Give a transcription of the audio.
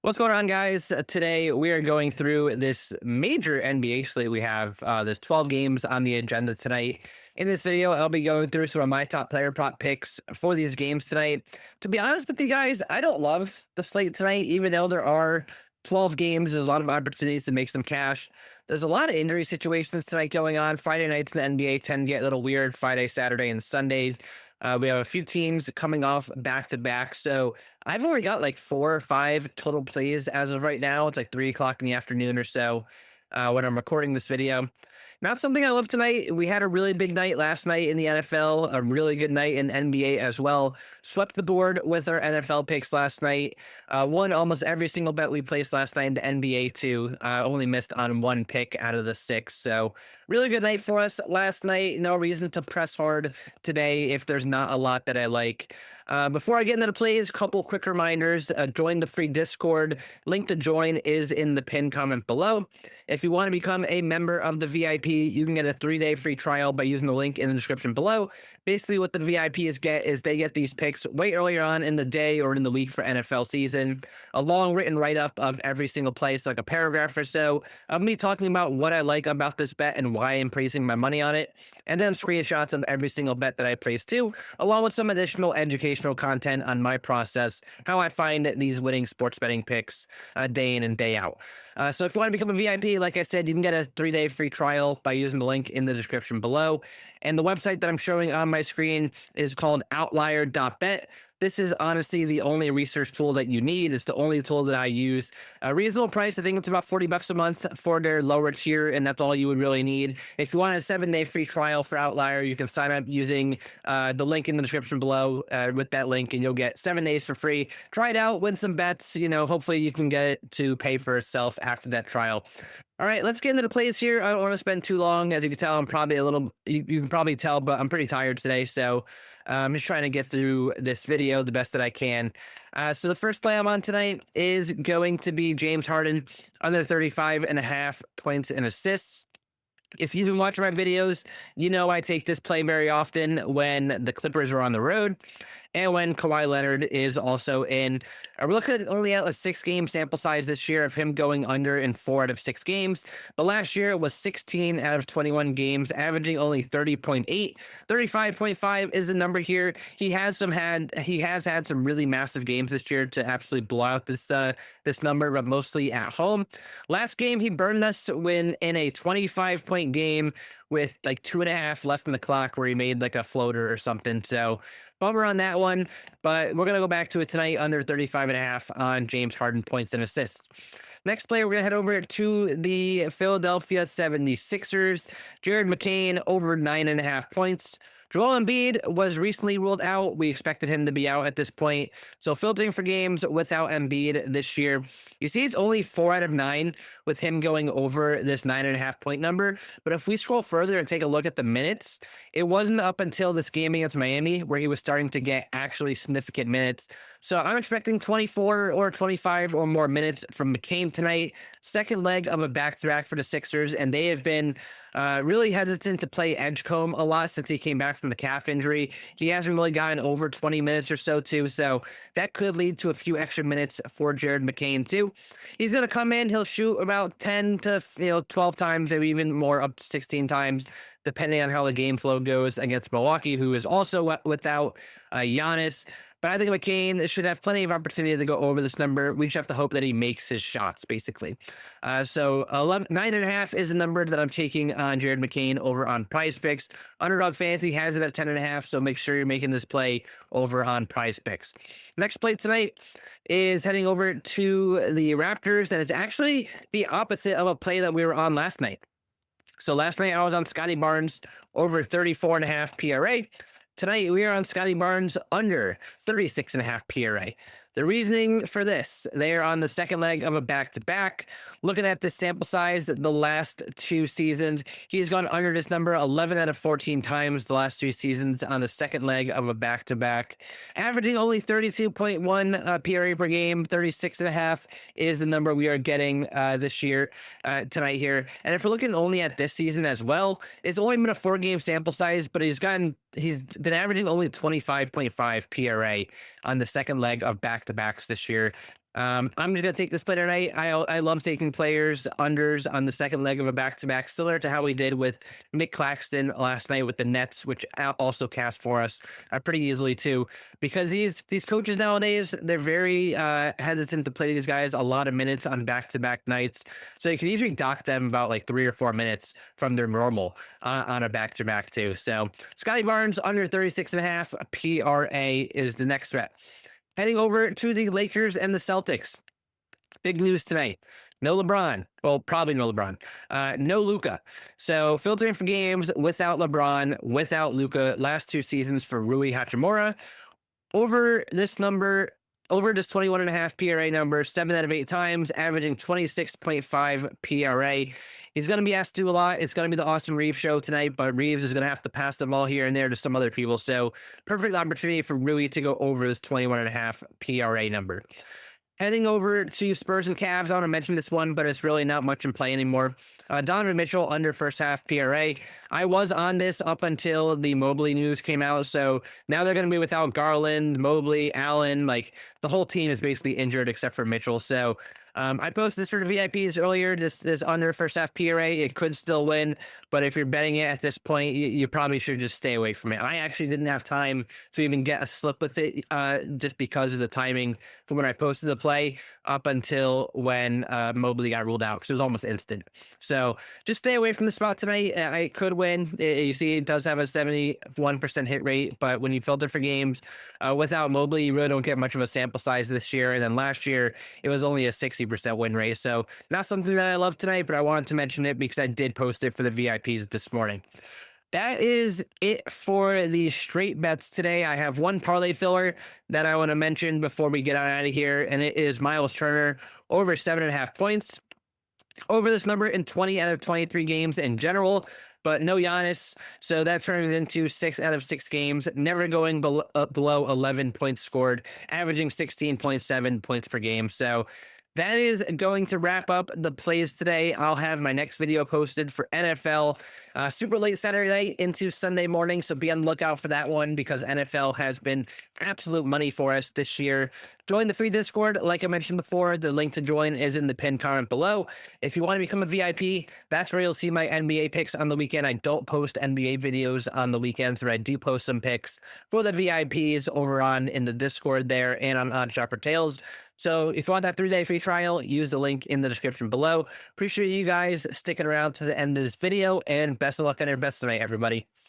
What's going on, guys? Today we are going through this major NBA slate. We have there's 12 games on the agenda tonight. In this video, I'll be going through some of my top player prop picks for these games tonight. To be honest with you guys, I don't love the slate tonight, even though there are 12 games. There's a lot of opportunities to make some cash. There's a lot of injury situations tonight going on. Friday nights in the NBA tend to get a little weird. Friday, Saturday, and Sunday. We have a few teams coming off back to back. So I've already got like 4 or 5 total plays as of right now. It's like 3 o'clock in the afternoon or so when I'm recording this video. Not something I love tonight. We had a really big night last night in the NFL, a really good night in NBA as well. Swept the board with our NFL picks last night. Won almost every single bet we placed last night in the NBA too. Only missed on 1 pick out of the 6. So really good night for us last night. No reason to press hard today if there's not a lot that I like. Before I get into the plays, a couple quick reminders. Join the free Discord. Link to join is in the pinned comment below. If you want to become a member of the VIP, you can get a 3-day free trial by using the link in the description below. Basically, what the VIPs get is they get these picks way earlier on in the day or in the week for NFL season. A long written write-up of every single play, so like a paragraph or so of me talking about what I like about this bet and why I'm placing my money on it. And then screenshots of every single bet that I place too, along with some additional educational content on my process, how I find these winning sports betting picks day in and day out. So if you want to become a VIP, like I said, you can get a 3-day free trial by using the link in the description below. And the website that I'm showing on my screen is called Outlier.bet. This is honestly the only research tool that you need. It's the only tool that I use. A reasonable price. I think it's about $40 a month for their lower tier, and that's all you would really need. If you want a 7-day free trial for Outlier, you can sign up using the link in the description below with that link, and you'll get 7 days for free. Try it out, win some bets. Hopefully you can get it to pay for itself after that trial. All right, let's get into the plays here. I don't want to spend too long. As you can tell, I'm probably you can probably tell, but I'm pretty tired today. So I'm just trying to get through this video the best that I can. So the first play I'm on tonight is going to be James Harden under 35.5 points and assists. If you've been watching my videos, you know I take this play very often when the Clippers are on the road and when Kawhi Leonard is also in. We're looking only at a 6-game sample size this year of him going under in 4 out of 6 games. But last year it was 16 out of 21 games, averaging only 30.8. 35.5 is the number here. He has had some really massive games this year to absolutely blow out this number, but mostly at home. Last game he burned us in a 25-point game with like 2.5 left in the clock where he made like a floater or something. So bummer on that one, but we're going to go back to it tonight under 35.5 on James Harden points and assists. Next player, we're going to head over to the Philadelphia 76ers. Jared McCain over 9.5 points. Joel Embiid was recently ruled out. We expected him to be out at this point. So filtering for games without Embiid this year. You see it's only 4 out of 9 with him going over this 9.5 point number. But if we scroll further and take a look at the minutes, it wasn't up until this game against Miami where he was starting to get actually significant minutes. So I'm expecting 24 or 25 or more minutes from McCain tonight. Second leg of a back-to-back for the Sixers, and they have been really hesitant to play Edgecombe a lot since he came back from the calf injury. He hasn't really gotten over 20 minutes or so too, so that could lead to a few extra minutes for Jared McCain too. He's going to come in, he'll shoot about 10 to 12 times, maybe even more, up to 16 times, depending on how the game flow goes against Milwaukee, who is also without Giannis. But I think McCain should have plenty of opportunity to go over this number. We just have to hope that he makes his shots, basically. So 9.5 is the number that I'm taking on Jared McCain over on PrizePicks. Underdog Fantasy has it at 10.5, so make sure you're making this play over on PrizePicks. Next play tonight is heading over to the Raptors, and it's actually the opposite of a play that we were on last night. So last night I was on Scotty Barnes over 34.5 PRA. Tonight, we are on Scotty Barnes under 36.5 PRA. The reasoning for this, they are on the second leg of a back-to-back. Looking at the sample size, the last 2 seasons, he's gone under this number 11 out of 14 times the last 2 seasons on the second leg of a back-to-back. Averaging only 32.1 PRA per game, 36.5 is the number we are getting this year, tonight here. And if we're looking only at this season as well, it's only been a 4-game sample size, but he's been averaging only 25.5 PRA on the second leg of back-to-backs this year. I'm just gonna take this play tonight. I love taking players unders on the second leg of a back to back, similar to how we did with Mick Claxton last night with the Nets, which also cast for us pretty easily too. Because these coaches nowadays, they're very hesitant to play these guys a lot of minutes on back to back nights, so you can usually dock them about like 3 or 4 minutes from their normal on a back to back too. So Scotty Barnes under 36.5 PRA is the next threat. Heading over to the Lakers and the Celtics. Big news tonight. No LeBron. Well, probably no LeBron. No Luca. So filtering for games without LeBron, without Luca. Last 2 seasons for Rui Hachimura. Over this number, over this 21.5 PRA number, 7 out of 8 times, averaging 26.5 PRA. He's going to be asked to do a lot. It's going to be the Austin Reeves show tonight, but Reeves is going to have to pass the ball here and there to some other people. So perfect opportunity for Rui to go over this 21.5 PRA number. Heading over to Spurs and Cavs, I want to mention this one, but it's really not much in play anymore. Donovan Mitchell under first half PRA. I was on this up until the Mobley news came out. So now they're going to be without Garland, Mobley, Allen. Like the whole team is basically injured except for Mitchell. So I posted this for the VIPs earlier. This under first half PRA, it could still win, but if you're betting it at this point, you probably should just stay away from it. I actually didn't have time to even get a slip with it, just because of the timing from when I posted the play up until when Mobley got ruled out, because it was almost instant. So just stay away from the spot tonight. I could win. You see, it does have a 71% hit rate, but when you filter for games without Mobley, you really don't get much of a sample size this year. And then last year, it was only a 60% win rate. So not something that I love tonight, but I wanted to mention it because I did post it for the VIPs this morning. That is it for the straight bets today. I have one parlay filler that I want to mention before we get out of here, and it is Miles Turner over 7.5 points. Over this number in 20 out of 23 games in general, but no Giannis. So that turns into 6 out of 6 games, never going below 11 points scored, averaging 16.7 points per game. So that is going to wrap up the plays today. I'll have my next video posted for NFL super late Saturday night into Sunday morning. So be on the lookout for that one, because NFL has been absolute money for us this year. Join the free Discord. Like I mentioned before, the link to join is in the pinned comment below. If you want to become a VIP, that's where you'll see my NBA picks on the weekend. I don't post NBA videos on the weekends, but I do post some picks for the VIPs over on in the Discord there and on Odd Shopper Tales. So if you want that 3-day free trial, use the link in the description below. Appreciate you guys sticking around to the end of this video, and best of luck on your bets tonight, everybody.